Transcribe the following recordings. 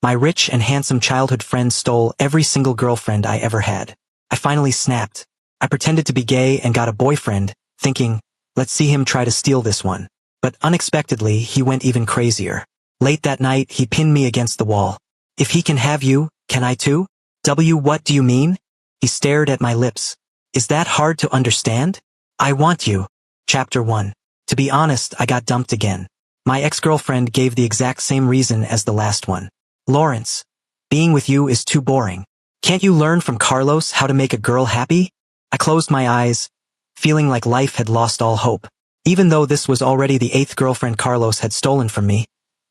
My rich and handsome childhood friend stole every single girlfriend I ever had. I finally snapped. I pretended to be gay and got a boyfriend, thinking, let's see him try to steal this one. But unexpectedly, he went even crazier. Late that night, he pinned me against the wall. If he can have you, can I too? What do you mean? He stared at my lips. Is that hard to understand? I want you. Chapter 1. To be honest, I got dumped again. My ex-girlfriend gave the exact same reason as the last one. Lawrence, being with you is too boring. Can't you learn from Carlos how to make a girl happy? I closed my eyes, feeling like life had lost all hope. Even though this was already the 8th girlfriend Carlos had stolen from me,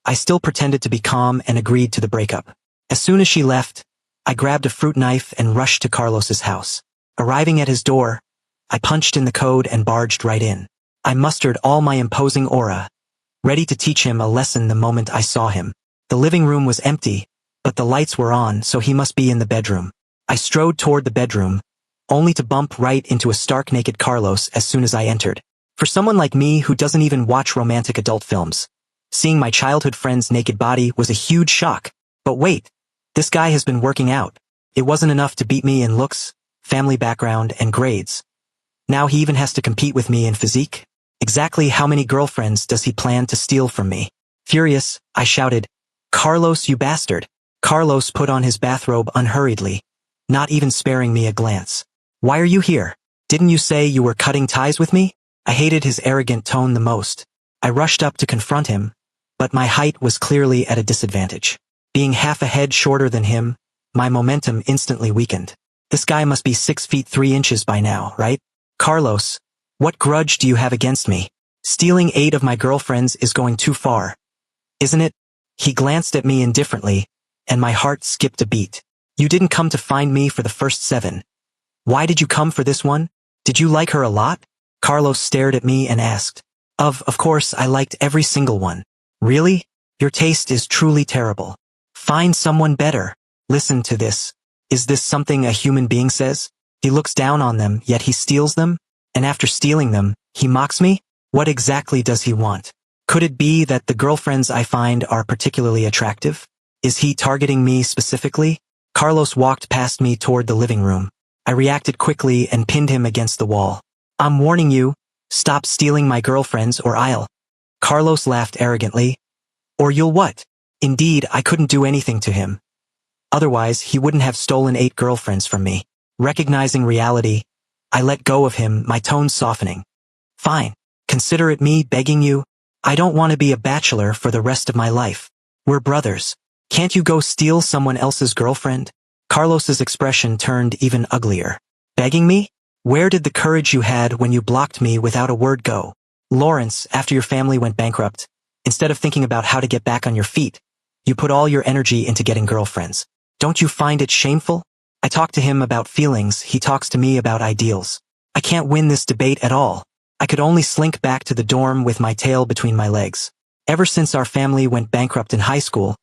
I still pretended to be calm and agreed to the breakup. As soon as she left, I grabbed a fruit knife and rushed to Carlos's house. Arriving at his door, I punched in the code and barged right in. I mustered all my imposing aura, ready to teach him a lesson the moment I saw him. The living room was empty, but the lights were on, so he must be in the bedroom. I strode toward the bedroom, only to bump right into a stark naked Carlos as soon as I entered. For someone like me who doesn't even watch romantic adult films, seeing my childhood friend's naked body was a huge shock. But wait, this guy has been working out. It wasn't enough to beat me in looks, family background, and grades. Now he even has to compete with me in physique? Exactly how many girlfriends does he plan to steal from me? Furious, I shouted, Carlos, you bastard! Carlos put on his bathrobe unhurriedly, not even sparing me a glance. Why are you here? Didn't you say you were cutting ties with me? I hated his arrogant tone the most. I rushed up to confront him, but my height was clearly at a disadvantage. Being half a head shorter than him, my momentum instantly weakened. This guy must be 6 feet 3 inches by now, right? Carlos, what grudge do you have against me? Stealing 8 of my girlfriends is going too far, isn't it? He glanced at me indifferently, and my heart skipped a beat. You didn't come to find me for the first 7. Why did you come for this one? Did you like her a lot? Carlos stared at me and asked. Of course, I liked every single one. Really? Your taste is truly terrible. Find someone better. Listen to this. Is this something a human being says? He looks down on them, yet he steals them? And after stealing them, he mocks me? What exactly does he want? Could it be that the girlfriends I find are particularly attractive? Is he targeting me specifically? Carlos walked past me toward the living room. I reacted quickly and pinned him against the wall. I'm warning you, stop stealing my girlfriends or I'll. Carlos laughed arrogantly. Or you'll what? Indeed, I couldn't do anything to him. Otherwise, he wouldn't have stolen 8 girlfriends from me. Recognizing reality, I let go of him, my tone softening. Fine, consider it me begging you. I don't want to be a bachelor for the rest of my life. We're brothers. Can't you go steal someone else's girlfriend? Carlos's expression turned even uglier. Begging me? Where did the courage you had when you blocked me without a word go? Lawrence, after your family went bankrupt, instead of thinking about how to get back on your feet, you put all your energy into getting girlfriends. Don't you find it shameful? I talk to him about feelings, he talks to me about ideals. I can't win this debate at all. I could only slink back to the dorm with my tail between my legs. Ever since our family went bankrupt in high school,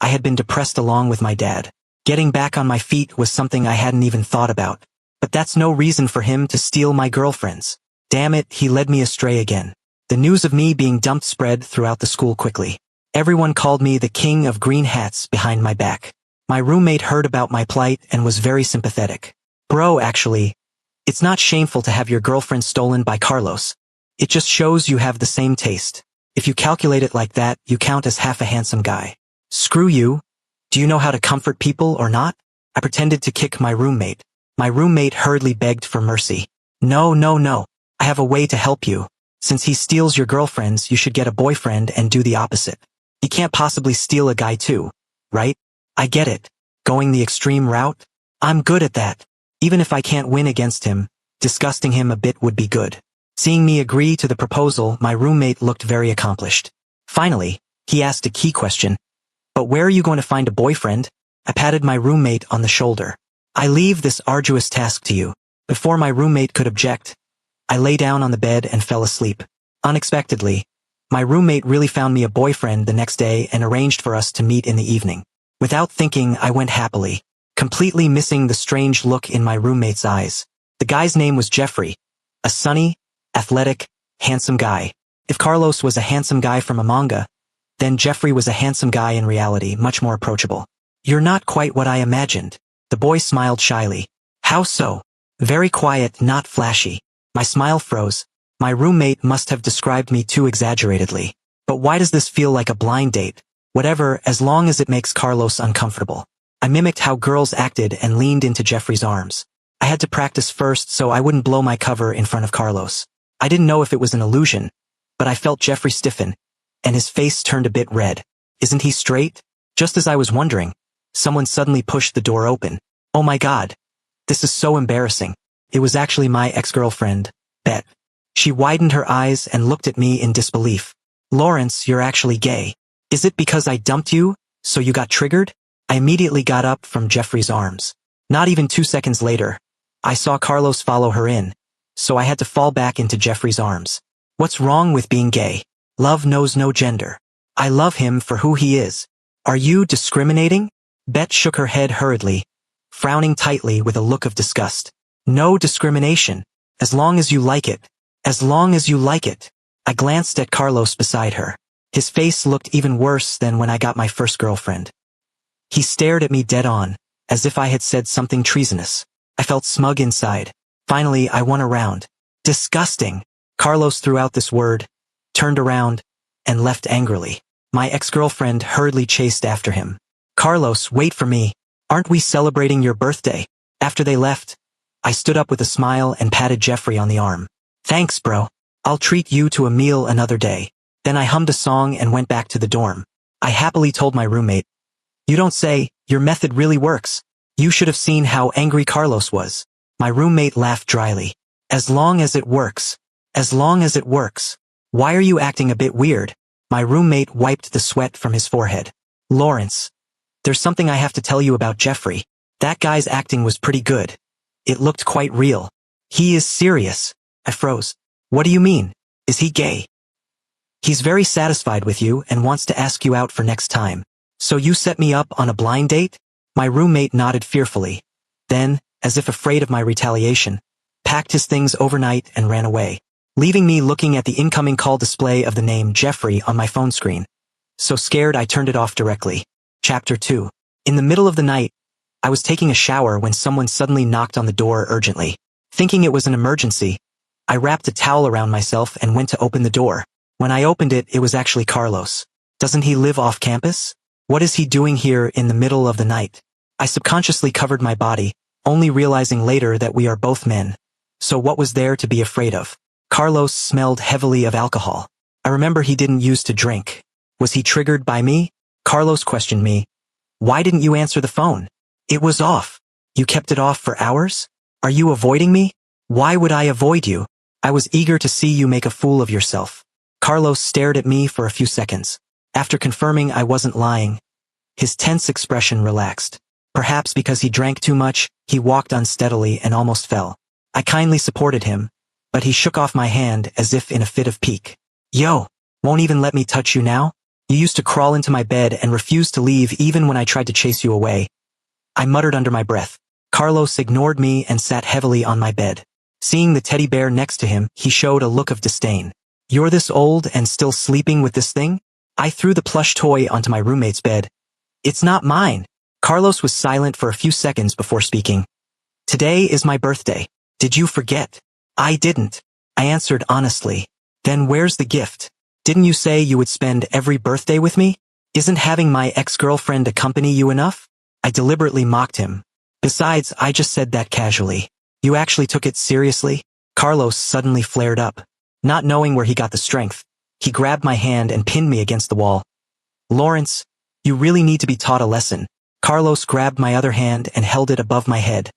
I had been depressed along with my dad. Getting back on my feet was something I hadn't even thought about. But that's no reason for him to steal my girlfriends. Damn it, he led me astray again. The news of me being dumped spread throughout the school quickly. Everyone called me the king of green hats behind my back. My roommate heard about my plight and was very sympathetic. Bro, actually, it's not shameful to have your girlfriend stolen by Carlos. It just shows you have the same taste. If you calculate it like that, you count as half a handsome guy. Screw you. Do you know how to comfort people or not? I pretended to kick my roommate. My roommate hurriedly begged for mercy. No. I have a way to help you. Since he steals your girlfriends, you should get a boyfriend and do the opposite. He can't possibly steal a guy too, right? I get it. Going the extreme route? I'm good at that. Even if I can't win against him, disgusting him a bit would be good. Seeing me agree to the proposal, my roommate looked very accomplished. Finally, he asked a key question. But where are you going to find a boyfriend? I patted my roommate on the shoulder. I leave this arduous task to you. Before my roommate could object, I lay down on the bed and fell asleep. Unexpectedly, my roommate really found me a boyfriend the next day and arranged for us to meet in the evening. Without thinking, I went happily, completely missing the strange look in my roommate's eyes. The guy's name was Jeffrey, a sunny, athletic, handsome guy. If Carlos was a handsome guy from a manga, then Jeffrey was a handsome guy in reality, much more approachable. You're not quite what I imagined. The boy smiled shyly. How so? Very quiet, not flashy. My smile froze. My roommate must have described me too exaggeratedly. But why does this feel like a blind date? Whatever, as long as it makes Carlos uncomfortable. I mimicked how girls acted and leaned into Jeffrey's arms. I had to practice first so I wouldn't blow my cover in front of Carlos. I didn't know if it was an illusion, but I felt Jeffrey stiffen, and his face turned a bit red. Isn't he straight? Just as I was wondering, someone suddenly pushed the door open. Oh my God. This is so embarrassing. It was actually my ex-girlfriend, Beth. She widened her eyes and looked at me in disbelief. Lawrence, you're actually gay. Is it because I dumped you, so you got triggered? I immediately got up from Jeffrey's arms. Not even 2 seconds later, I saw Carlos follow her in, so I had to fall back into Jeffrey's arms. What's wrong with being gay? Love knows no gender. I love him for who he is. Are you discriminating? Beth shook her head hurriedly, frowning tightly with a look of disgust. No discrimination. As long as you like it. As long as you like it. I glanced at Carlos beside her. His face looked even worse than when I got my first girlfriend. He stared at me dead on, as if I had said something treasonous. I felt smug inside. Finally, I won a round. Disgusting. Carlos threw out this word, turned around, and left angrily. My ex-girlfriend hurriedly chased after him. Carlos, wait for me. Aren't we celebrating your birthday? After they left, I stood up with a smile and patted Jeffrey on the arm. Thanks, bro. I'll treat you to a meal another day. Then I hummed a song and went back to the dorm. I happily told my roommate, you don't say, your method really works. You should have seen how angry Carlos was. My roommate laughed dryly. As long as it works. As long as it works. Why are you acting a bit weird? My roommate wiped the sweat from his forehead. Lawrence. There's something I have to tell you about Jeffrey. That guy's acting was pretty good. It looked quite real. He is serious. I froze. What do you mean? Is he gay? He's very satisfied with you and wants to ask you out for next time. So you set me up on a blind date? My roommate nodded fearfully. Then, as if afraid of my retaliation, packed his things overnight and ran away, leaving me looking at the incoming call display of the name Jeffrey on my phone screen. So scared I turned it off directly. Chapter 2. In the middle of the night, I was taking a shower when someone suddenly knocked on the door urgently. Thinking it was an emergency, I wrapped a towel around myself and went to open the door. When I opened it, it was actually Carlos. Doesn't he live off campus? What is he doing here in the middle of the night? I subconsciously covered my body, only realizing later that we are both men. So what was there to be afraid of? Carlos smelled heavily of alcohol. I remember he didn't used to drink. Was he triggered by me? Carlos questioned me. Why didn't you answer the phone? It was off. You kept it off for hours? Are you avoiding me? Why would I avoid you? I was eager to see you make a fool of yourself. Carlos stared at me for a few seconds. After confirming I wasn't lying, his tense expression relaxed. Perhaps because he drank too much, he walked unsteadily and almost fell. I kindly supported him, but he shook off my hand as if in a fit of pique. Yo, won't even let me touch you now? You used to crawl into my bed and refuse to leave even when I tried to chase you away. I muttered under my breath. Carlos ignored me and sat heavily on my bed. Seeing the teddy bear next to him, he showed a look of disdain. You're this old and still sleeping with this thing? I threw the plush toy onto my roommate's bed. It's not mine. Carlos was silent for a few seconds before speaking. Today is my birthday. Did you forget? I didn't. I answered honestly. Then where's the gift? Didn't you say you would spend every birthday with me? Isn't having my ex-girlfriend accompany you enough? I deliberately mocked him. Besides, I just said that casually. You actually took it seriously? Carlos suddenly flared up. Not knowing where he got the strength, he grabbed my hand and pinned me against the wall. Lawrence, you really need to be taught a lesson. Carlos grabbed my other hand and held it above my head,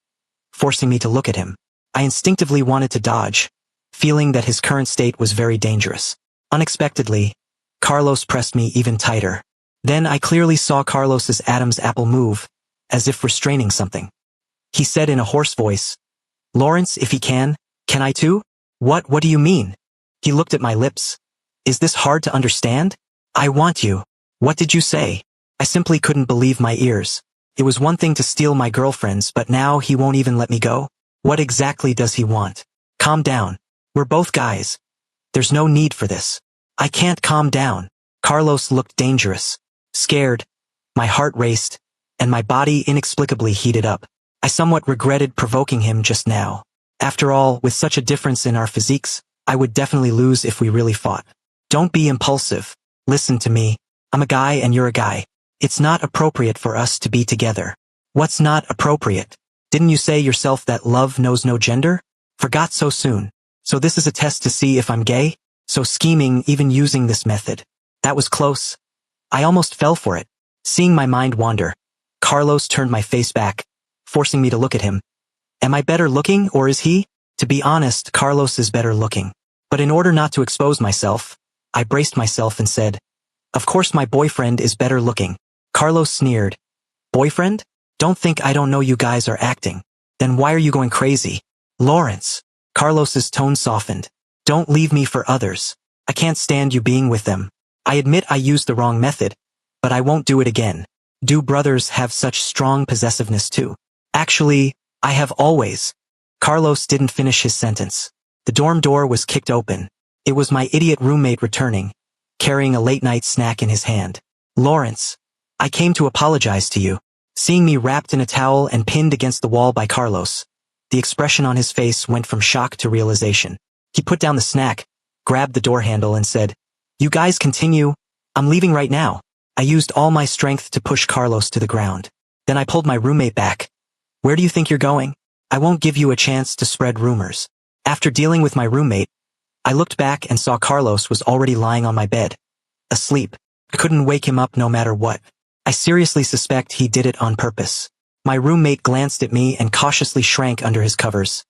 forcing me to look at him. I instinctively wanted to dodge, feeling that his current state was very dangerous. Unexpectedly, Carlos pressed me even tighter. Then I clearly saw Carlos's Adam's apple move, as if restraining something. He said in a hoarse voice, Lawrence, if he can I too? What do you mean? He looked at my lips. Is this hard to understand? I want you. What did you say? I simply couldn't believe my ears. It was one thing to steal my girlfriends, but now he won't even let me go? What exactly does he want? Calm down. We're both guys. There's no need for this. I can't calm down. Carlos looked dangerous. Scared. My heart raced, and my body inexplicably heated up. I somewhat regretted provoking him just now. After all, with such a difference in our physiques, I would definitely lose if we really fought. Don't be impulsive. Listen to me. I'm a guy and you're a guy. It's not appropriate for us to be together. What's not appropriate? Didn't you say yourself that love knows no gender? Forgot so soon. So this is a test to see if I'm gay? So scheming, even using this method. That was close. I almost fell for it. Seeing my mind wander, Carlos turned my face back, forcing me to look at him. Am I better looking, or is he? To be honest, Carlos is better looking. But in order not to expose myself, I braced myself and said, of course my boyfriend is better looking. Carlos sneered. Boyfriend? Don't think I don't know you guys are acting. Then why are you going crazy? Lawrence. Carlos's tone softened. Don't leave me for others. I can't stand you being with them. I admit I used the wrong method, but I won't do it again. Do brothers have such strong possessiveness too? Actually, I have always. Carlos didn't finish his sentence. The dorm door was kicked open. It was my idiot roommate returning, carrying a late-night snack in his hand. Lawrence, I came to apologize to you. Seeing me wrapped in a towel and pinned against the wall by Carlos, the expression on his face went from shock to realization. He put down the snack, grabbed the door handle and said, you guys continue. I'm leaving right now. I used all my strength to push Carlos to the ground. Then I pulled my roommate back. Where do you think you're going? I won't give you a chance to spread rumors. After dealing with my roommate, I looked back and saw Carlos was already lying on my bed, asleep. I couldn't wake him up no matter what. I seriously suspect he did it on purpose. My roommate glanced at me and cautiously shrank under his covers.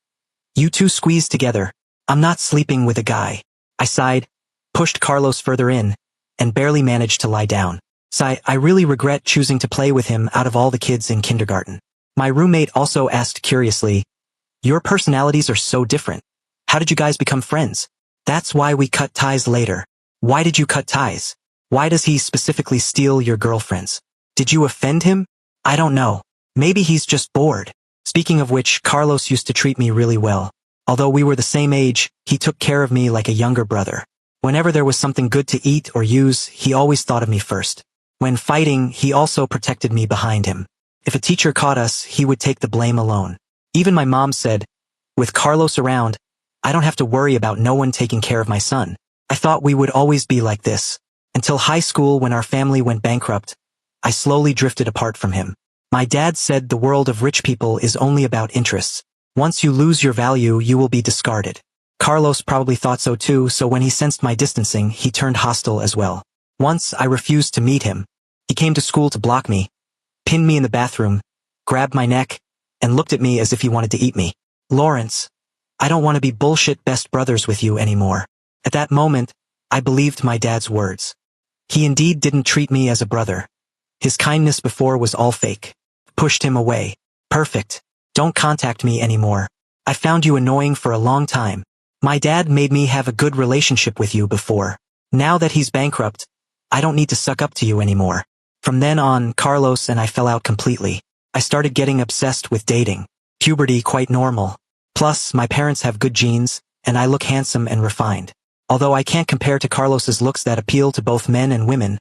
You two squeezed together. I'm not sleeping with a guy. I sighed, pushed Carlos further in, and barely managed to lie down. I really regret choosing to play with him out of all the kids in kindergarten. My roommate also asked curiously, your personalities are so different. How did you guys become friends? That's why we cut ties later. Why did you cut ties? Why does he specifically steal your girlfriends? Did you offend him? I don't know. Maybe he's just bored. Speaking of which, Carlos used to treat me really well. Although we were the same age, he took care of me like a younger brother. Whenever there was something good to eat or use, he always thought of me first. When fighting, he also protected me behind him. If a teacher caught us, he would take the blame alone. Even my mom said, with Carlos around, I don't have to worry about no one taking care of my son. I thought we would always be like this. Until high school when our family went bankrupt, I slowly drifted apart from him. My dad said the world of rich people is only about interests. Once you lose your value, you will be discarded. Carlos probably thought so too, so when he sensed my distancing, he turned hostile as well. Once I refused to meet him. He came to school to block me, pinned me in the bathroom, grabbed my neck, and looked at me as if he wanted to eat me. Lawrence, I don't want to be bullshit best brothers with you anymore. At that moment, I believed my dad's words. He indeed didn't treat me as a brother. His kindness before was all fake. Pushed him away. Perfect. Don't contact me anymore. I found you annoying for a long time. My dad made me have a good relationship with you before. Now that he's bankrupt, I don't need to suck up to you anymore. From then on, Carlos and I fell out completely. I started getting obsessed with dating. Puberty quite normal. Plus, my parents have good genes, and I look handsome and refined. Although I can't compare to Carlos's looks that appeal to both men and women,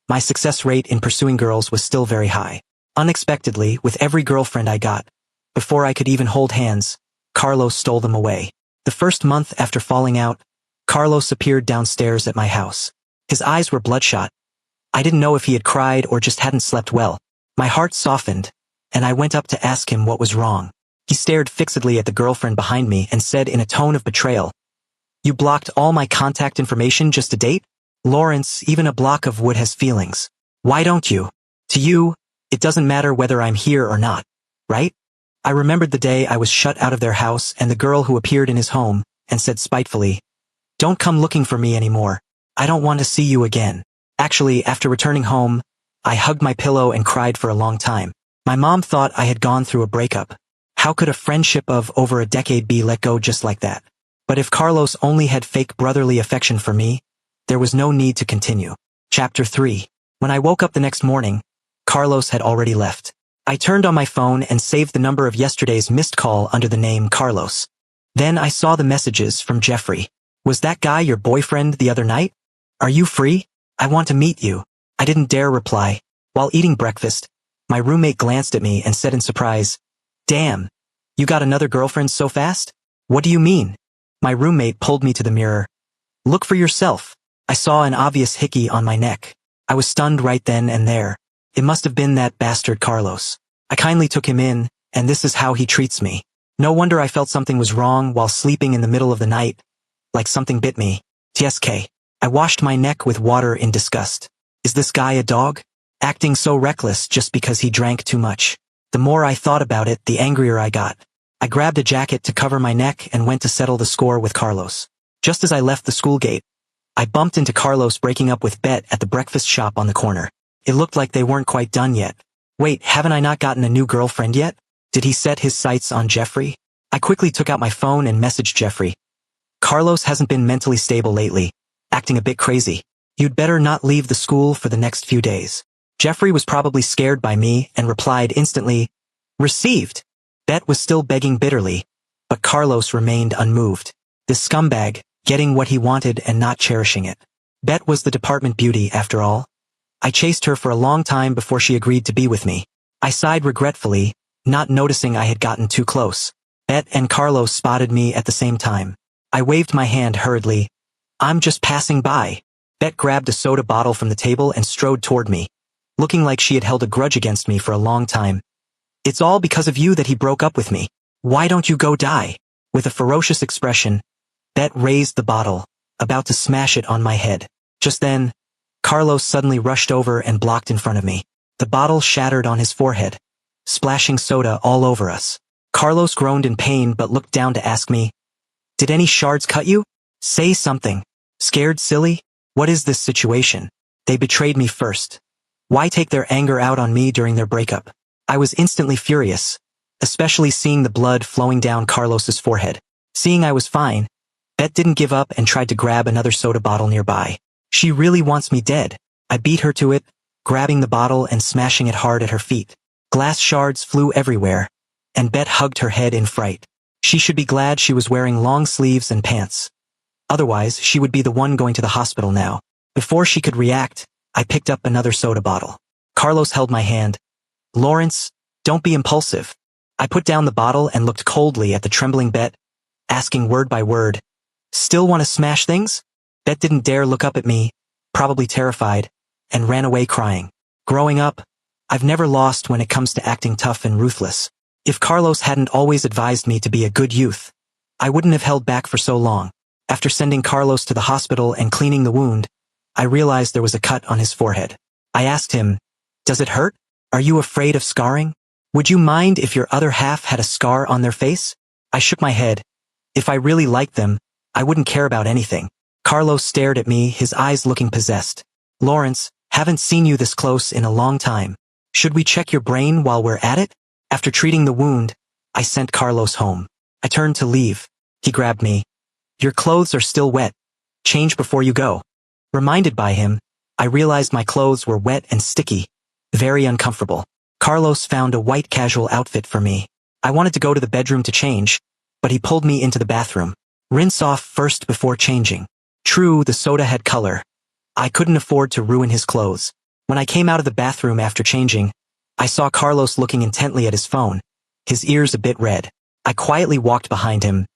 my success rate in pursuing girls was still very high. Unexpectedly, with every girlfriend I got, before I could even hold hands, Carlos stole them away. The first month after falling out, Carlos appeared downstairs at my house. His eyes were bloodshot. I didn't know if he had cried or just hadn't slept well. My heart softened, and I went up to ask him what was wrong. He stared fixedly at the girlfriend behind me and said in a tone of betrayal, "You blocked all my contact information just to date? Lawrence, even a block of wood has feelings. Why don't you? To you, it doesn't matter whether I'm here or not, right?" I remembered the day I was shut out of their house and the girl who appeared in his home and said spitefully, "Don't come looking for me anymore. I don't want to see you again." Actually, after returning home, I hugged my pillow and cried for a long time. My mom thought I had gone through a breakup. How could a friendship of over a decade be let go just like that? But if Carlos only had fake brotherly affection for me, there was no need to continue. Chapter 3. When I woke up the next morning, Carlos had already left. I turned on my phone and saved the number of yesterday's missed call under the name Carlos. Then I saw the messages from Jeffrey. "Was that guy your boyfriend the other night? Are you free? I want to meet you." I didn't dare reply. While eating breakfast, My roommate glanced at me and said in surprise, "Damn, you got another girlfriend so fast? What do you mean?" My roommate pulled me to the mirror. "Look for yourself." I saw an obvious hickey on my neck. I was stunned right then and there. It must have been that bastard Carlos. I kindly took him in, and this is how he treats me. No wonder I felt something was wrong while sleeping in the middle of the night. Like something bit me. TSK. I washed my neck with water in disgust. Is this guy a dog? Acting so reckless just because he drank too much. The more I thought about it, the angrier I got. I grabbed a jacket to cover my neck and went to settle the score with Carlos. Just as I left the school gate, I bumped into Carlos breaking up with Bet at the breakfast shop on the corner. It looked like they weren't quite done yet. Wait, haven't I not gotten a new girlfriend yet? Did he set his sights on Jeffrey? I quickly took out my phone and messaged Jeffrey. Carlos hasn't been mentally stable lately, acting a bit crazy. You'd better not leave the school for the next few days. Jeffrey was probably scared by me and replied instantly, "Received." Bet was still begging bitterly, but Carlos remained unmoved. This scumbag, getting what he wanted and not cherishing it. Bet was the department beauty, after all. I chased her for a long time before she agreed to be with me. I sighed regretfully, not noticing I had gotten too close. Bet and Carlos spotted me at the same time. I waved my hand hurriedly. "I'm just passing by." Bet grabbed a soda bottle from the table and strode toward me, looking like she had held a grudge against me for a long time. "It's all because of you that he broke up with me. Why don't you go die?" With a ferocious expression, Bet raised the bottle, about to smash it on my head. Just then, Carlos suddenly rushed over and blocked in front of me. The bottle shattered on his forehead, splashing soda all over us. Carlos groaned in pain but looked down to ask me, "Did any shards cut you? Say something. Scared silly? What is this situation? They betrayed me first. Why take their anger out on me during their breakup?" I was instantly furious, especially seeing the blood flowing down Carlos's forehead. Seeing I was fine, Bet didn't give up and tried to grab another soda bottle nearby. She really wants me dead. I beat her to it, grabbing the bottle and smashing it hard at her feet. Glass shards flew everywhere, and Bet hugged her head in fright. She should be glad she was wearing long sleeves and pants. Otherwise, she would be the one going to the hospital now. Before she could react, I picked up another soda bottle. Carlos held my hand. "Lawrence, don't be impulsive." I put down the bottle and looked coldly at the trembling Bet, asking word by word, "Still want to smash things?" Bet didn't dare look up at me, probably terrified, and ran away crying. Growing up, I've never lost when it comes to acting tough and ruthless. If Carlos hadn't always advised me to be a good youth, I wouldn't have held back for so long. After sending Carlos to the hospital and cleaning the wound, I realized there was a cut on his forehead. I asked him, "Does it hurt? Are you afraid of scarring? Would you mind if your other half had a scar on their face?" I shook my head. If I really liked them, I wouldn't care about anything. Carlos stared at me, his eyes looking possessed. "Lawrence, haven't seen you this close in a long time. Should we check your brain while we're at it?" After treating the wound, I sent Carlos home. I turned to leave. He grabbed me. "Your clothes are still wet. Change before you go." Reminded by him, I realized my clothes were wet and sticky, very uncomfortable. Carlos found a white casual outfit for me. I wanted to go to the bedroom to change, but he pulled me into the bathroom. "Rinse off first before changing." True, the soda had color. I couldn't afford to ruin his clothes. When I came out of the bathroom after changing, I saw Carlos looking intently at his phone, his ears a bit red. I quietly walked behind him.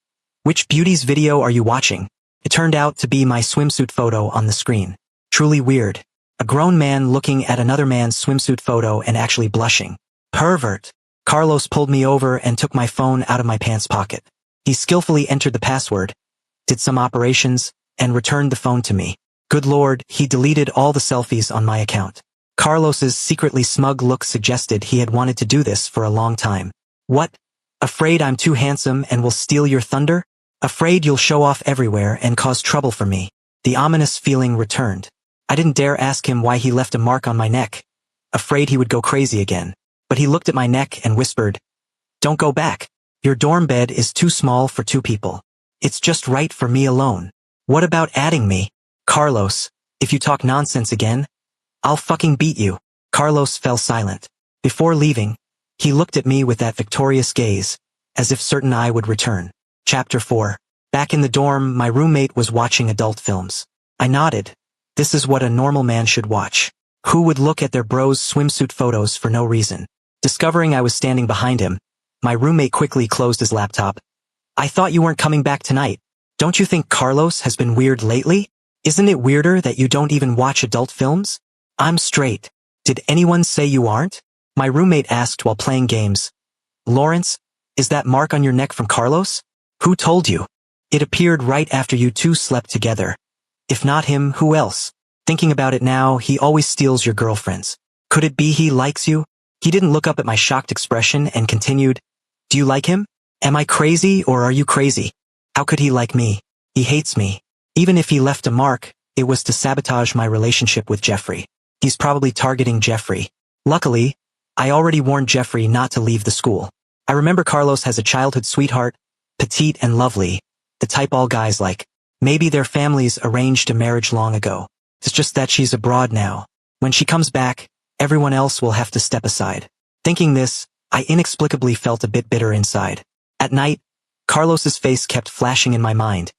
"Which beauty's video are you watching?" It turned out to be my swimsuit photo on the screen. Truly weird. A grown man looking at another man's swimsuit photo and actually blushing. Pervert. Carlos pulled me over and took my phone out of my pants pocket. He skillfully entered the password, did some operations, and returned the phone to me. Good Lord, he deleted all the selfies on my account. Carlos's secretly smug look suggested he had wanted to do this for a long time. "What? Afraid I'm too handsome and will steal your thunder? Afraid you'll show off everywhere and cause trouble for me?" The ominous feeling returned. I didn't dare ask him why he left a mark on my neck, afraid he would go crazy again. But he looked at my neck and whispered, "Don't go back. Your dorm bed is too small for 2 people. It's just right for me alone. What about adding me? Carlos, if you talk nonsense again, I'll fucking beat you." Carlos fell silent. Before leaving, he looked at me with that victorious gaze, as if certain I would return. Chapter 4. Back in the dorm, my roommate was watching adult films. I nodded. This is what a normal man should watch. Who would look at their bro's swimsuit photos for no reason? Discovering I was standing behind him, my roommate quickly closed his laptop. I thought you weren't coming back tonight. Don't you think Carlos has been weird lately? Isn't it weirder that you don't even watch adult films? I'm straight. Did anyone say you aren't? My roommate asked while playing games. Lawrence, is that mark on your neck from Carlos? Who told you? It appeared right after you two slept together. If not him, who else? Thinking about it now, he always steals your girlfriends. Could it be he likes you? He didn't look up at my shocked expression and continued, Do you like him? Am I crazy or are you crazy? How could he like me? He hates me. Even if he left a mark, it was to sabotage my relationship with Jeffrey. He's probably targeting Jeffrey. Luckily, I already warned Jeffrey not to leave the school. I remember Carlos has a childhood sweetheart, petite and lovely, the type all guys like. Maybe their families arranged a marriage long ago. It's just that she's abroad now. When she comes back, everyone else will have to step aside. Thinking this, I inexplicably felt a bit bitter inside. At night, Carlos's face kept flashing in my mind,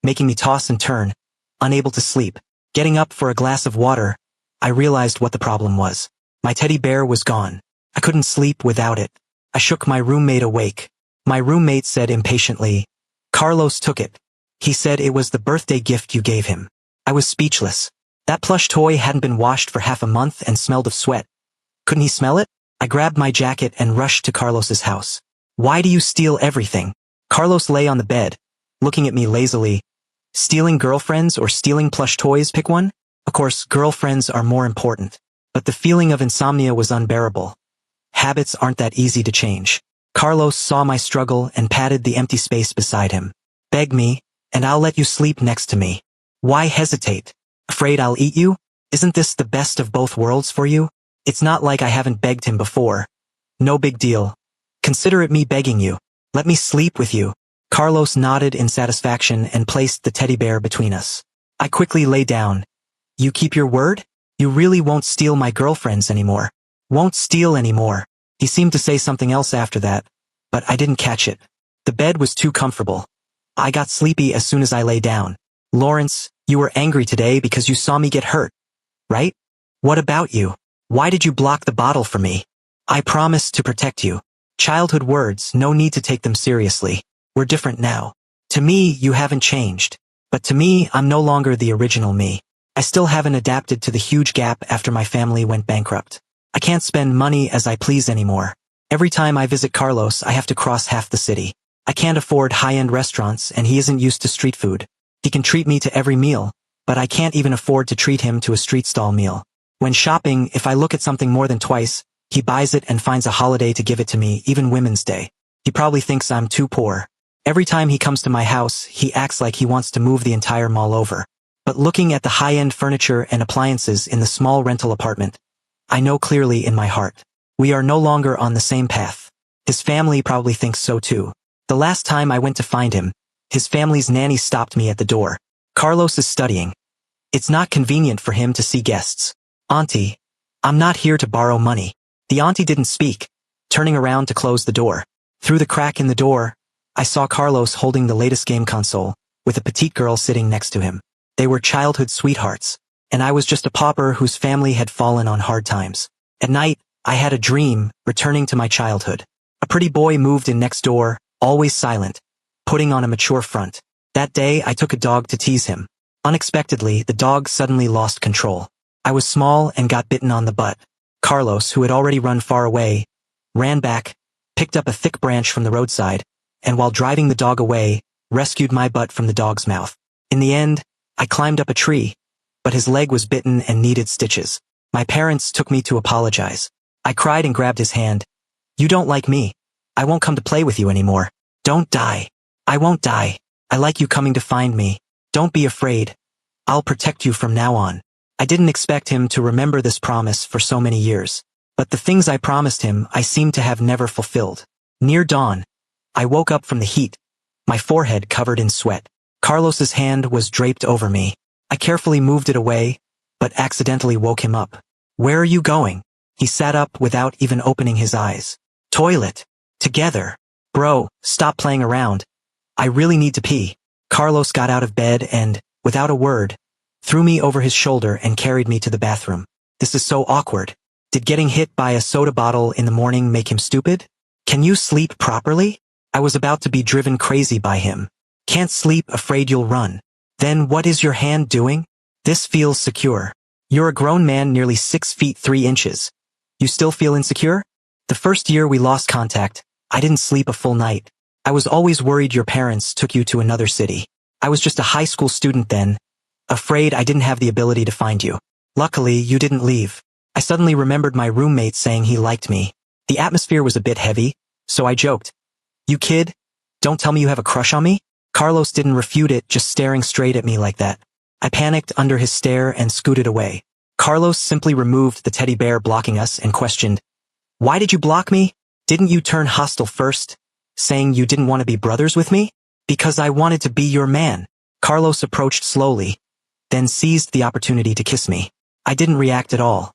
making me toss and turn, unable to sleep. Getting up for a glass of water, I realized what the problem was. My teddy bear was gone. I couldn't sleep without it. I shook my roommate awake. My roommate said impatiently, Carlos took it. He said it was the birthday gift you gave him. I was speechless. That plush toy hadn't been washed for half a month and smelled of sweat. Couldn't he smell it? I grabbed my jacket and rushed to Carlos's house. Why do you steal everything? Carlos lay on the bed, looking at me lazily. Stealing girlfriends or stealing plush toys, pick one? Of course, girlfriends are more important. But the feeling of insomnia was unbearable. Habits aren't that easy to change. Carlos saw my struggle and patted the empty space beside him. Beg me, and I'll let you sleep next to me. Why hesitate? Afraid I'll eat you? Isn't this the best of both worlds for you? It's not like I haven't begged him before. No big deal. Consider it me begging you. Let me sleep with you. Carlos nodded in satisfaction and placed the teddy bear between us. I quickly lay down. You keep your word? You really won't steal my girlfriends anymore. Won't steal anymore. He seemed to say something else after that, but I didn't catch it. The bed was too comfortable. I got sleepy as soon as I lay down. Lawrence, you were angry today because you saw me get hurt, right? What about you? Why did you block the bottle for me? I promised to protect you. Childhood words, no need to take them seriously. We're different now. To me, you haven't changed. But to me, I'm no longer the original me. I still haven't adapted to the huge gap after my family went bankrupt. I can't spend money as I please anymore. Every time I visit Carlos, I have to cross half the city. I can't afford high-end restaurants and he isn't used to street food. He can treat me to every meal, but I can't even afford to treat him to a street stall meal. When shopping, if I look at something more than twice, he buys it and finds a holiday to give it to me, even Women's Day. He probably thinks I'm too poor. Every time he comes to my house, he acts like he wants to move the entire mall over. But looking at the high-end furniture and appliances in the small rental apartment, I know clearly in my heart, we are no longer on the same path. His family probably thinks so too. The last time I went to find him, his family's nanny stopped me at the door. Carlos is studying. It's not convenient for him to see guests. Auntie, I'm not here to borrow money. The auntie didn't speak, turning around to close the door. Through the crack in the door, I saw Carlos holding the latest game console, with a petite girl sitting next to him. They were childhood sweethearts, and I was just a pauper whose family had fallen on hard times. At night, I had a dream, returning to my childhood. A pretty boy moved in next door, always silent, putting on a mature front. That day, I took a dog to tease him. Unexpectedly, the dog suddenly lost control. I was small and got bitten on the butt. Carlos, who had already run far away, ran back, picked up a thick branch from the roadside, and while driving the dog away, rescued my butt from the dog's mouth. In the end, I climbed up a tree, but his leg was bitten and needed stitches. My parents took me to apologize. I cried and grabbed his hand. You don't like me. I won't come to play with you anymore. Don't die. I won't die. I like you coming to find me. Don't be afraid. I'll protect you from now on. I didn't expect him to remember this promise for so many years. But the things I promised him I seem to have never fulfilled. Near dawn, I woke up from the heat, my forehead covered in sweat. Carlos's hand was draped over me. I carefully moved it away, but accidentally woke him up. Where are you going? He sat up without even opening his eyes. Toilet. Together. Bro, stop playing around. I really need to pee. Carlos got out of bed and, without a word, threw me over his shoulder and carried me to the bathroom. This is so awkward. Did getting hit by a soda bottle in the morning make him stupid? Can you sleep properly? I was about to be driven crazy by him. Can't sleep, afraid you'll run. Then what is your hand doing? This feels secure. You're a grown man nearly 6 feet 3 inches. You still feel insecure? The first year we lost contact, I didn't sleep a full night. I was always worried your parents took you to another city. I was just a high school student then, afraid I didn't have the ability to find you. Luckily, you didn't leave. I suddenly remembered my roommate saying he liked me. The atmosphere was a bit heavy, so I joked. You kid, don't tell me you have a crush on me? Carlos didn't refute it, just staring straight at me like that. I panicked under his stare and scooted away. Carlos simply removed the teddy bear blocking us and questioned, "Why did you block me? Didn't you turn hostile first, saying you didn't want to be brothers with me?" "Because I wanted to be your man." Carlos approached slowly, then seized the opportunity to kiss me. I didn't react at all.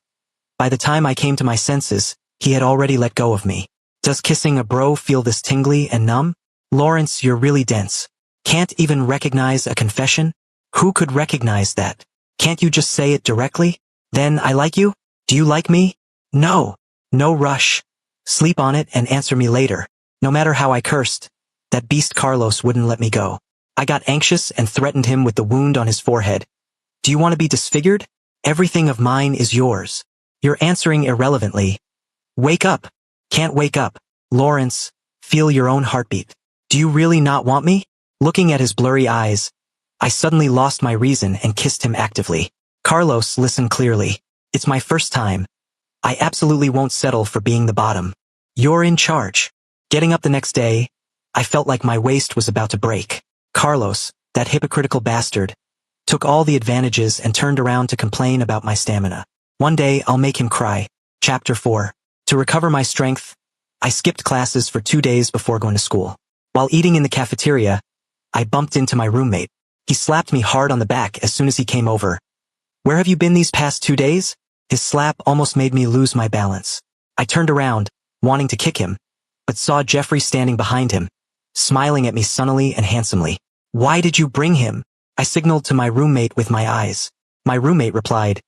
By the time I came to my senses, he had already let go of me. Does kissing a bro feel this tingly and numb? Lawrence, you're really dense. Can't even recognize a confession? Who could recognize that? Can't you just say it directly? Then I like you? Do you like me? No. No rush. Sleep on it and answer me later. No matter how I cursed, that beast Carlos wouldn't let me go. I got anxious and threatened him with the wound on his forehead. Do you want to be disfigured? Everything of mine is yours. You're answering irrelevantly. Wake up. Can't wake up. Lawrence, feel your own heartbeat. Do you really not want me? Looking at his blurry eyes, I suddenly lost my reason and kissed him actively. Carlos, listen clearly. It's my first time. I absolutely won't settle for being the bottom. You're in charge. Getting up the next day, I felt like my waist was about to break. Carlos, that hypocritical bastard, took all the advantages and turned around to complain about my stamina. One day, I'll make him cry. Chapter 4. To recover my strength, I skipped classes for 2 days before going to school. While eating in the cafeteria, I bumped into my roommate. He slapped me hard on the back as soon as he came over. Where have you been these past 2 days? His slap almost made me lose my balance. I turned around, wanting to kick him, but saw Jeffrey standing behind him, smiling at me sunnily and handsomely. Why did you bring him? I signaled to my roommate with my eyes. My roommate replied,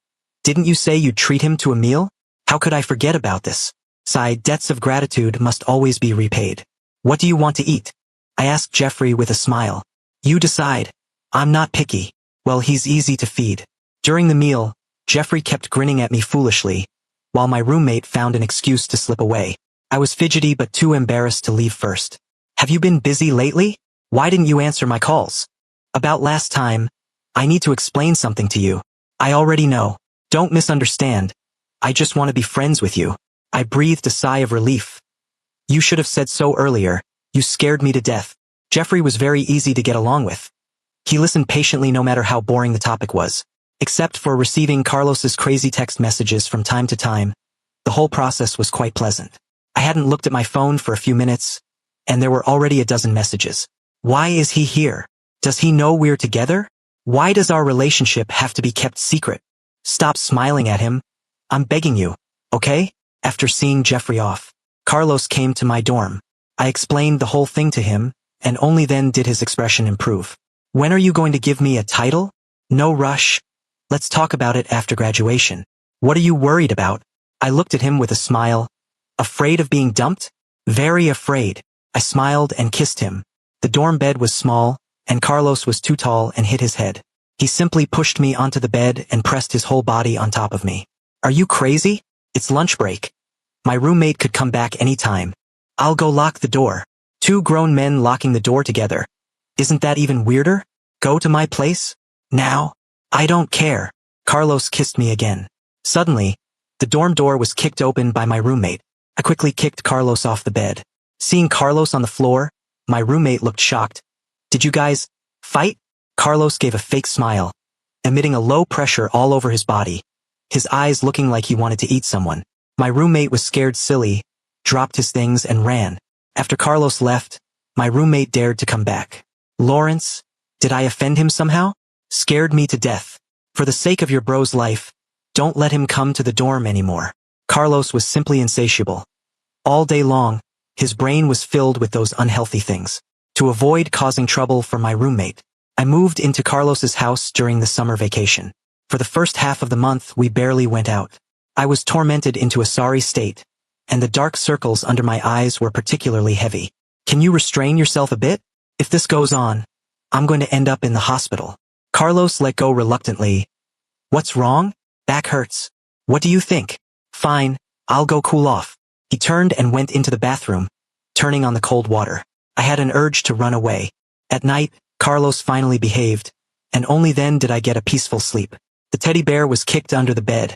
Didn't you say you'd treat him to a meal? How could I forget about this? Sighed, debts of gratitude must always be repaid. What do you want to eat? I asked Jeffrey with a smile. You decide. I'm not picky. Well, he's easy to feed. During the meal, Jeffrey kept grinning at me foolishly, while my roommate found an excuse to slip away. I was fidgety but too embarrassed to leave first. Have you been busy lately? Why didn't you answer my calls? About last time, I need to explain something to you. I already know. Don't misunderstand. I just want to be friends with you. I breathed a sigh of relief. You should have said so earlier. You scared me to death. Jeffrey was very easy to get along with. He listened patiently no matter how boring the topic was. Except for receiving Carlos's crazy text messages from time to time, the whole process was quite pleasant. I hadn't looked at my phone for a few minutes, and there were already a dozen messages. Why is he here? Does he know we're together? Why does our relationship have to be kept secret? Stop smiling at him. I'm begging you, okay? After seeing Jeffrey off, Carlos came to my dorm. I explained the whole thing to him, and only then did his expression improve. When are you going to give me a title? No rush. Let's talk about it after graduation. What are you worried about? I looked at him with a smile. Afraid of being dumped? Very afraid. I smiled and kissed him. The dorm bed was small, and Carlos was too tall and hit his head. He simply pushed me onto the bed and pressed his whole body on top of me. Are you crazy? It's lunch break. My roommate could come back any time. I'll go lock the door. 2 grown men locking the door together. Isn't that even weirder? Go to my place? Now? I don't care. Carlos kissed me again. Suddenly, the dorm door was kicked open by my roommate. I quickly kicked Carlos off the bed. Seeing Carlos on the floor, my roommate looked shocked. Did you guys fight? Carlos gave a fake smile, emitting a low pressure all over his body, his eyes looking like he wanted to eat someone. My roommate was scared silly, dropped his things and ran. After Carlos left, my roommate dared to come back. Lawrence, did I offend him somehow? Scared me to death. For the sake of your bro's life, don't let him come to the dorm anymore. Carlos was simply insatiable. All day long, his brain was filled with those unhealthy things. To avoid causing trouble for my roommate, I moved into Carlos's house during the summer vacation. For the first half of the month, we barely went out. I was tormented into a sorry state, and the dark circles under my eyes were particularly heavy. Can you restrain yourself a bit? If this goes on, I'm going to end up in the hospital. Carlos let go reluctantly. What's wrong? Back hurts. What do you think? Fine, I'll go cool off. He turned and went into the bathroom, turning on the cold water. I had an urge to run away. At night, Carlos finally behaved, and only then did I get a peaceful sleep. The teddy bear was kicked under the bed.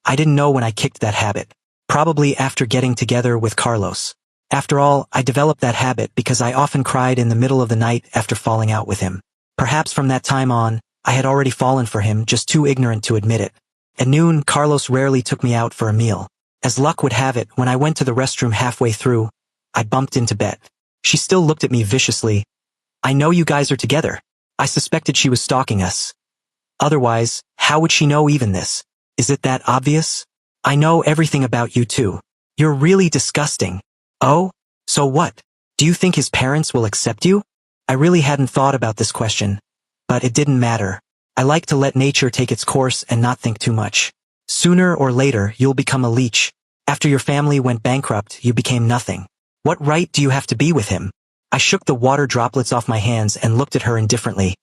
I didn't know when I kicked that habit. Probably after getting together with Carlos. After all, I developed that habit because I often cried in the middle of the night after falling out with him. Perhaps from that time on, I had already fallen for him, just too ignorant to admit it. At noon, Carlos rarely took me out for a meal. As luck would have it, when I went to the restroom halfway through, I bumped into Bette. She still looked at me viciously. I know you guys are together. I suspected she was stalking us. Otherwise, how would she know even this? Is it that obvious? I know everything about you too. You're really disgusting. Oh? So what? Do you think his parents will accept you? I really hadn't thought about this question, but it didn't matter. I like to let nature take its course and not think too much. Sooner or later, you'll become a leech. After your family went bankrupt, you became nothing. What right do you have to be with him? I shook the water droplets off my hands and looked at her indifferently.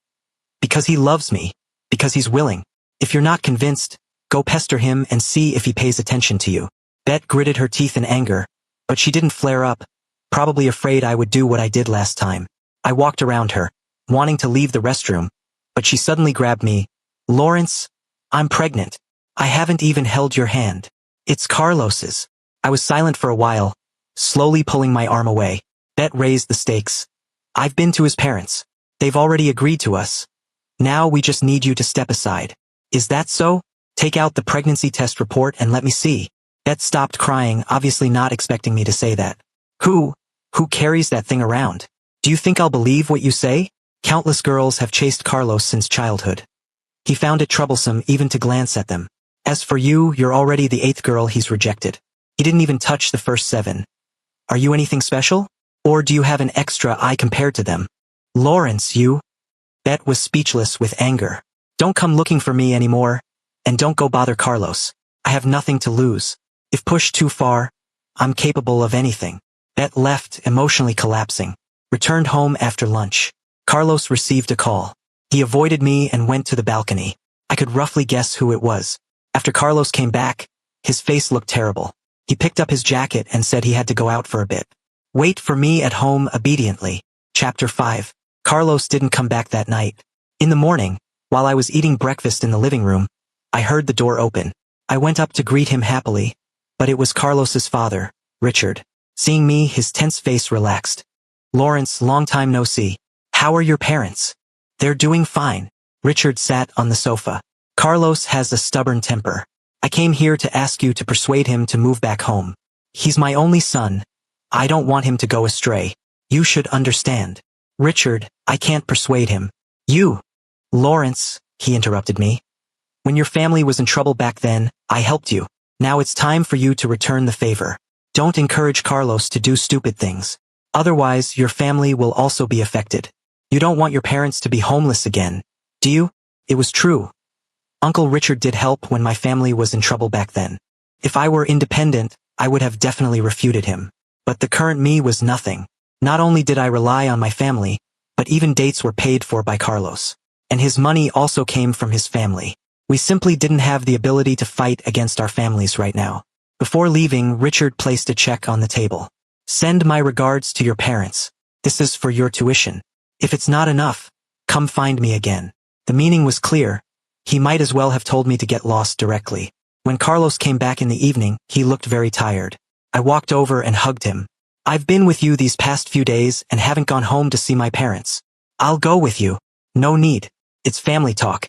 Because he loves me. Because he's willing. If you're not convinced, go pester him and see if he pays attention to you. Bette gritted her teeth in anger, but she didn't flare up, probably afraid I would do what I did last time. I walked around her, wanting to leave the restroom, but she suddenly grabbed me. Lawrence, I'm pregnant. I haven't even held your hand. It's Carlos's. I was silent for a while, slowly pulling my arm away. Bette raised the stakes. I've been to his parents. They've already agreed to us. Now we just need you to step aside. Is that so? Take out the pregnancy test report and let me see. Bette stopped crying, obviously not expecting me to say that. Who carries that thing around? Do you think I'll believe what you say? Countless girls have chased Carlos since childhood. He found it troublesome even to glance at them. As for you, you're already the 8th girl he's rejected. He didn't even touch the first 7. Are you anything special? Or do you have an extra eye compared to them? Lawrence, you... Bette was speechless with anger. Don't come looking for me anymore, and don't go bother Carlos. I have nothing to lose. If pushed too far, I'm capable of anything. Bette left, emotionally collapsing. Returned home after lunch. Carlos received a call. He avoided me and went to the balcony. I could roughly guess who it was. After Carlos came back, his face looked terrible. He picked up his jacket and said he had to go out for a bit. Wait for me at home obediently. Chapter 5. Carlos didn't come back that night. In the morning, while I was eating breakfast in the living room, I heard the door open. I went up to greet him happily, but it was Carlos's father, Richard. Seeing me, his tense face relaxed. Lawrence, long time no see. How are your parents? They're doing fine. Richard sat on the sofa. Carlos has a stubborn temper. I came here to ask you to persuade him to move back home. He's my only son. I don't want him to go astray. You should understand. Richard, I can't persuade him. You. Lawrence, he interrupted me. When your family was in trouble back then, I helped you. Now it's time for you to return the favor. Don't encourage Carlos to do stupid things. Otherwise, your family will also be affected. You don't want your parents to be homeless again, do you? It was true. Uncle Richard did help when my family was in trouble back then. If I were independent, I would have definitely refuted him. But the current me was nothing. Not only did I rely on my family, but even dates were paid for by Carlos. And his money also came from his family. We simply didn't have the ability to fight against our families right now. Before leaving, Richard placed a check on the table. Send my regards to your parents. This is for your tuition. If it's not enough, come find me again. The meaning was clear. He might as well have told me to get lost directly. When Carlos came back in the evening, he looked very tired. I walked over and hugged him. I've been with you these past few days and haven't gone home to see my parents. I'll go with you. No need. It's family talk.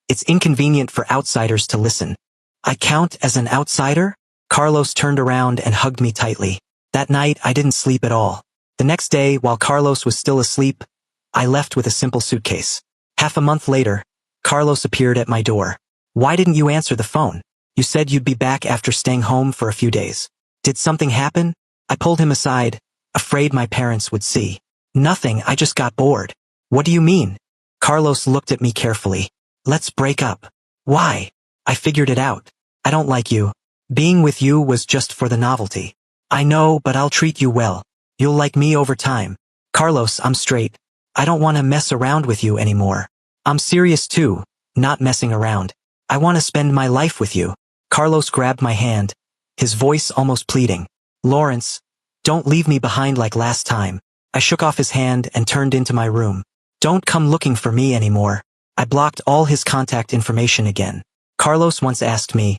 It's inconvenient for outsiders to listen. I count as an outsider? Carlos turned around and hugged me tightly. That night, I didn't sleep at all. The next day, while Carlos was still asleep, I left with a simple suitcase. Half a month later, Carlos appeared at my door. Why didn't you answer the phone? You said you'd be back after staying home for a few days. Did something happen? I pulled him aside, afraid my parents would see. Nothing, I just got bored. What do you mean? Carlos looked at me carefully. Let's break up. Why? I figured it out. I don't like you. Being with you was just for the novelty. I know, but I'll treat you well. You'll like me over time. Carlos, I'm straight. I don't want to mess around with you anymore. I'm serious too, not messing around. I want to spend my life with you. Carlos grabbed my hand, his voice almost pleading. Lawrence, don't leave me behind like last time. I shook off his hand and turned into my room. Don't come looking for me anymore. I blocked all his contact information again. Carlos once asked me,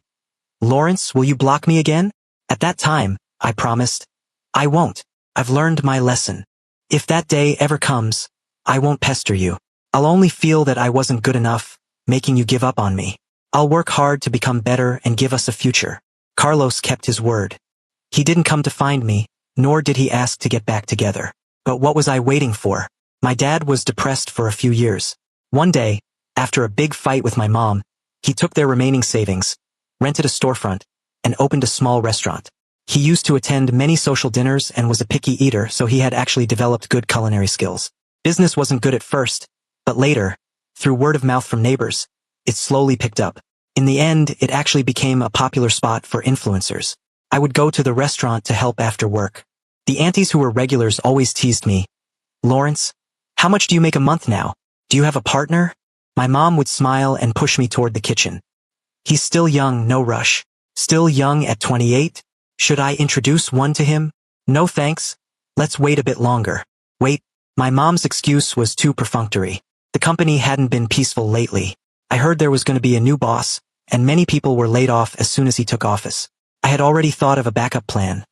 Lawrence, will you block me again? At that time, I promised, I won't. I've learned my lesson. If that day ever comes, I won't pester you. I'll only feel that I wasn't good enough, making you give up on me. I'll work hard to become better and give us a future. Carlos kept his word. He didn't come to find me, nor did he ask to get back together. But what was I waiting for? My dad was depressed for a few years. One day, after a big fight with my mom, he took their remaining savings, rented a storefront, and opened a small restaurant. He used to attend many social dinners and was a picky eater, so he had actually developed good culinary skills. Business wasn't good at first, but later, through word of mouth from neighbors, it slowly picked up. In the end, it actually became a popular spot for influencers. I would go to the restaurant to help after work. The aunties who were regulars always teased me. Lawrence, how much do you make a month now? Do you have a partner? My mom would smile and push me toward the kitchen. He's still young, no rush. Still young at 28? Should I introduce one to him? No thanks. Let's wait a bit longer. Wait, my mom's excuse was too perfunctory. The company hadn't been peaceful lately. I heard there was going to be a new boss, and many people were laid off as soon as he took office. I had already thought of a backup plan.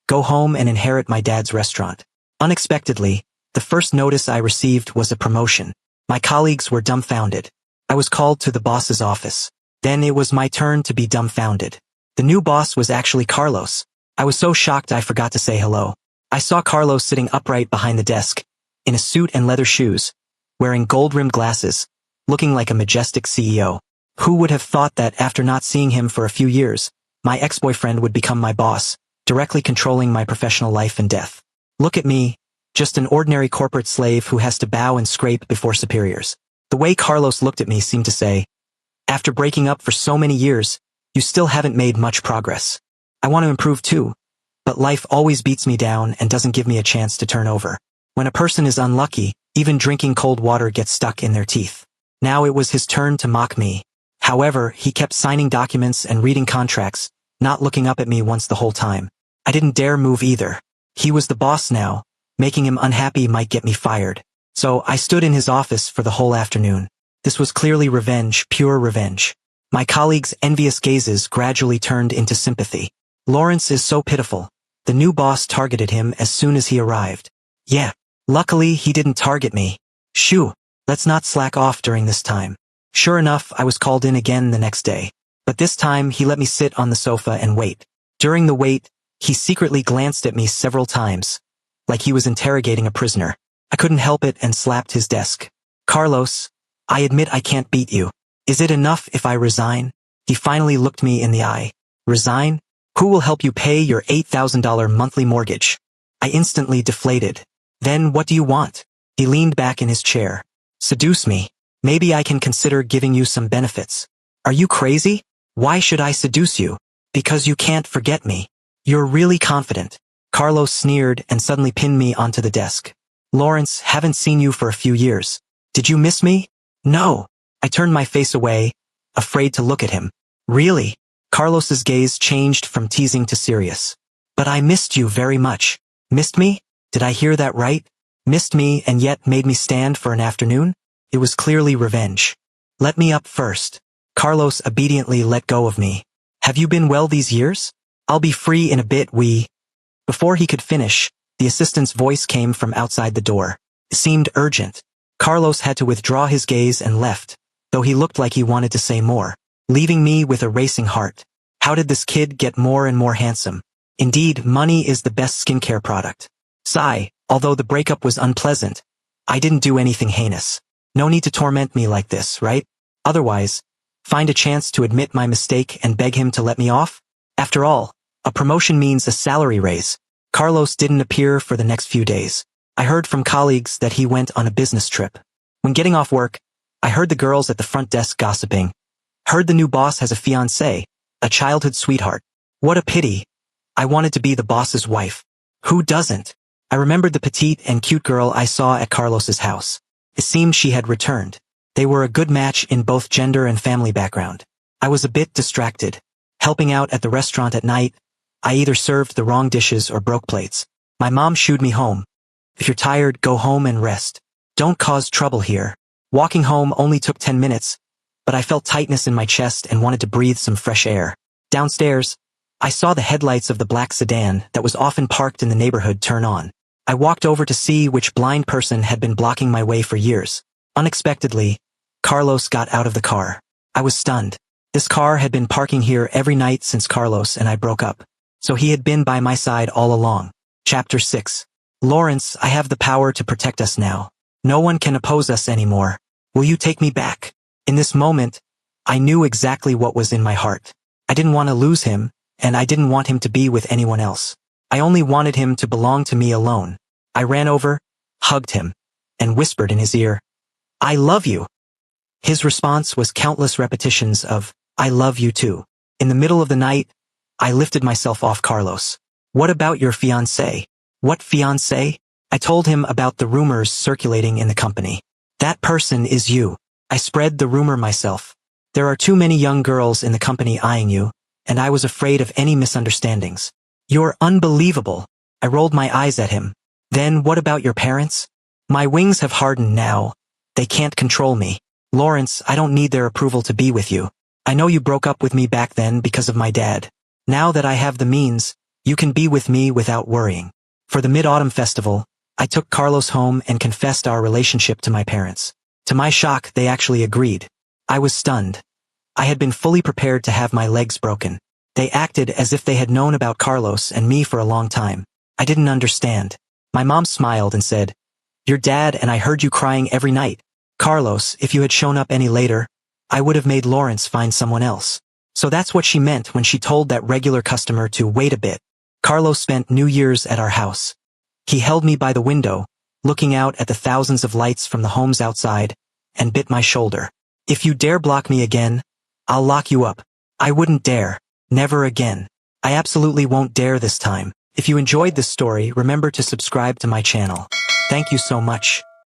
Go home and inherit my dad's restaurant. Unexpectedly, the first notice I received was a promotion. My colleagues were dumbfounded. I was called to the boss's office. Then it was my turn to be dumbfounded. The new boss was actually Carlos. I was so shocked I forgot to say hello. I saw Carlos sitting upright behind the desk, in a suit and leather shoes, wearing gold-rimmed glasses, looking like a majestic CEO. Who would have thought that after not seeing him for a few years, my ex-boyfriend would become my boss, directly controlling my professional life and death? Look at me, just an ordinary corporate slave who has to bow and scrape before superiors. The way Carlos looked at me seemed to say, after breaking up for so many years, you still haven't made much progress. I want to improve too, but life always beats me down and doesn't give me a chance to turn over. When a person is unlucky, even drinking cold water gets stuck in their teeth. Now it was his turn to mock me. However, he kept signing documents and reading contracts, not looking up at me once the whole time. I didn't dare move either. He was the boss now. Making him unhappy might get me fired. So I stood in his office for the whole afternoon. This was clearly revenge, pure revenge. My colleagues' envious gazes gradually turned into sympathy. Lawrence is so pitiful. The new boss targeted him as soon as he arrived. Yeah. Luckily, he didn't target me. Shoo, let's not slack off during this time. Sure enough, I was called in again the next day. But this time, he let me sit on the sofa and wait. During the wait, he secretly glanced at me several times, like he was interrogating a prisoner. I couldn't help it and slapped his desk. Carlos, I admit I can't beat you. Is it enough if I resign? He finally looked me in the eye. Resign? Who will help you pay your $8,000 monthly mortgage? I instantly deflated. Then what do you want? He leaned back in his chair. Seduce me. Maybe I can consider giving you some benefits. Are you crazy? Why should I seduce you? Because you can't forget me. You're really confident. Carlos sneered and suddenly pinned me onto the desk. Lawrence, haven't seen you for a few years. Did you miss me? No. I turned my face away, afraid to look at him. Really? Carlos's gaze changed from teasing to serious. But I missed you very much. Missed me? Did I hear that right? Missed me and yet made me stand for an afternoon? It was clearly revenge. Let me up first. Carlos obediently let go of me. Have you been well these years? I'll be free in a bit, Before he could finish, the assistant's voice came from outside the door. It seemed urgent. Carlos had to withdraw his gaze and left, though he looked like he wanted to say more, leaving me with a racing heart. How did this kid get more and more handsome? Indeed, money is the best skincare product. Sigh, although the breakup was unpleasant, I didn't do anything heinous. No need to torment me like this, right? Otherwise, find a chance to admit my mistake and beg him to let me off? After all, a promotion means a salary raise. Carlos didn't appear for the next few days. I heard from colleagues that he went on a business trip. When getting off work, I heard the girls at the front desk gossiping. Heard the new boss has a fiancée, a childhood sweetheart. What a pity. I wanted to be the boss's wife. Who doesn't? I remembered the petite and cute girl I saw at Carlos's house. It seemed she had returned. They were a good match in both gender and family background. I was a bit distracted. Helping out at the restaurant at night, I either served the wrong dishes or broke plates. My mom shooed me home. If you're tired, go home and rest. Don't cause trouble here. Walking home only took 10 minutes, but I felt tightness in my chest and wanted to breathe some fresh air. Downstairs, I saw the headlights of the black sedan that was often parked in the neighborhood turn on. I walked over to see which blind person had been blocking my way for years. Unexpectedly, Carlos got out of the car. I was stunned. This car had been parking here every night since Carlos and I broke up. So he had been by my side all along. Chapter 6. Lawrence, I have the power to protect us now. No one can oppose us anymore. Will you take me back? In this moment, I knew exactly what was in my heart. I didn't want to lose him, and I didn't want him to be with anyone else. I only wanted him to belong to me alone. I ran over, hugged him, and whispered in his ear, "I love you." His response was countless repetitions of, "I love you too." In the middle of the night, I lifted myself off Carlos. "What about your fiancé?" "What fiancé?" I told him about the rumors circulating in the company. "That person is you." I spread the rumor myself. "There are too many young girls in the company eyeing you, and I was afraid of any misunderstandings." "You're unbelievable." I rolled my eyes at him. "Then what about your parents?" "My wings have hardened now. They can't control me." "Lawrence, I don't need their approval to be with you. I know you broke up with me back then because of my dad. Now that I have the means, you can be with me without worrying." For the Mid-Autumn Festival, I took Carlos home and confessed our relationship to my parents. To my shock, they actually agreed. I was stunned. I had been fully prepared to have my legs broken. They acted as if they had known about Carlos and me for a long time. I didn't understand. My mom smiled and said, "Your dad and I heard you crying every night. Carlos, if you had shown up any later, I would have made Lawrence find someone else." So that's what she meant when she told that regular customer to wait a bit. Carlos spent New Year's at our house. He held me by the window, looking out at the thousands of lights from the homes outside, and bit my shoulder. "If you dare block me again, I'll lock you up." I wouldn't dare. Never again. I absolutely won't dare this time. If you enjoyed this story, remember to subscribe to my channel. Thank you so much.